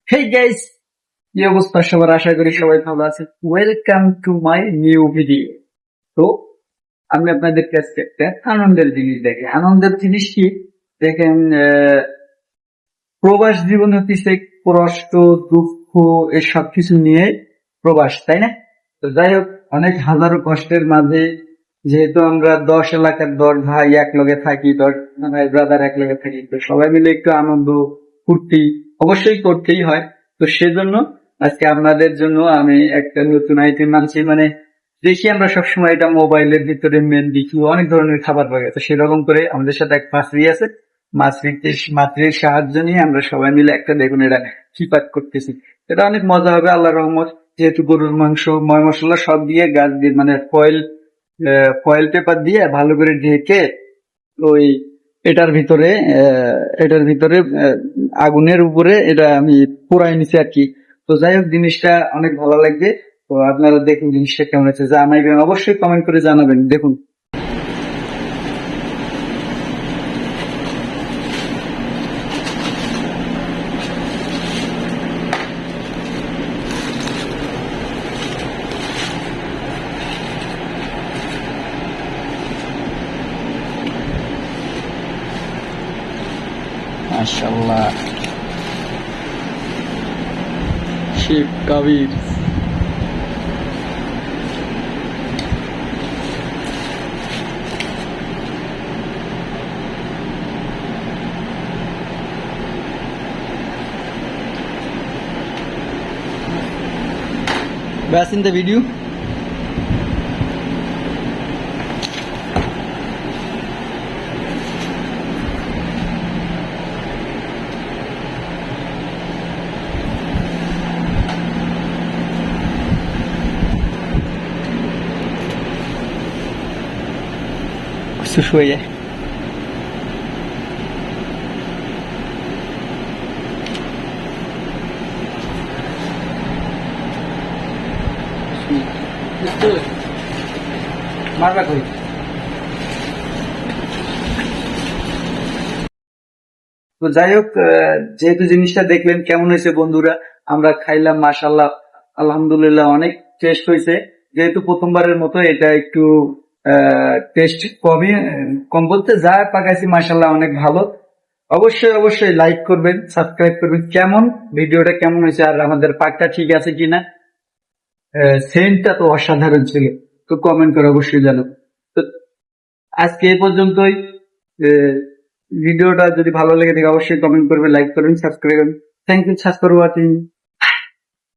Hey guys, কি অবস্থা সবার? আশা করি সবাই ভালো আছে। Welcome to my new video. তো আমি আপনাদেরকে আজকে একটা আনন্দের জিনিস দেখি। আনন্দের জিনিস কি দেখেন? প্রবাস জীবন হচ্ছে কষ্ট, দুঃখ, এই সব কিছু নিয়ে প্রবাস, তাই না? তো যাই হোক, অনেক হাজারো কষ্টের মাঝে যেহেতু আমরা 10 এলাকার 10 ভাই এক লগে থাকি, 10 ব্রাদার এক লগে থাকি, তো সবাই মিলে একটু আনন্দ ফুর্তি অবশ্যই করতেই হয়। তো সেজন্য আজকে আপনাদের জন্য আমি একটা নতুন আইটেম আনছি। মানে দেখি আমরা সবসময় এটা মোবাইলের ভিতরে মেন দেখি অনেক ধরনের খাবার পাওয়া যায়, তো সেরকম করে আমাদের সাথে এক মাছরি আছে। মাছরির সাহায্য নিয়ে আমরা সবাই মিলে একটা, দেখুন এটা চিপাত করতেছি। এটা অনেক মজা হবে আল্লাহ রহমত। যেহেতু গরুর মাংস, ময় মশলা সব দিয়ে গাছ দিয়ে মানে ফয়েল পেপার দিয়ে ভালো করে ঢেকে ওই এটার ভিতরে আগুনের উপরে এটা আমি পোড়াই নিছি আর কি। তো যাই হোক, জিনিসটা অনেক ভালো লাগবে। তো আপনারা দেখুন জিনিসটা কেমন হয়েছে, জানাবেন অবশ্যই, কমেন্ট করে জানাবেন। দেখুন মাশাআল্লাহ, chef Kabir. Back in the video. بس شوية. মারবা কই? তো যাই হোক, যেহেতু জিনিসটা দেখলেন কেমন হয়েছে বন্ধুরা, আমরা খাইলাম, মাশাল্লাহ আলহামদুলিল্লাহ অনেক টেস্ট হয়েছে। যেহেতু প্রথমবারের মতো এটা একটু টেস্ট কম বলতে যা পাকাইছি মাশাল্লাহ অনেক ভালো। অবশ্যই অবশ্যই লাইক করবেন, সাবস্ক্রাইব করবেন। কেমন ভিডিওটা কেমন হয়েছে, আর আমাদের পাকটা ঠিক আছে কিনা, সেন্টটা তো অসাধারণ ছিল। তো কমেন্ট করে অবশ্যই জানাবো। তো আজকে এই পর্যন্তই। আহ, ভিডিওটা যদি ভালো লেগে থাকে অবশ্যই কমেন্ট করবেন, লাইক করবেন, সাবস্ক্রাইব করবেন। Thank you for watching.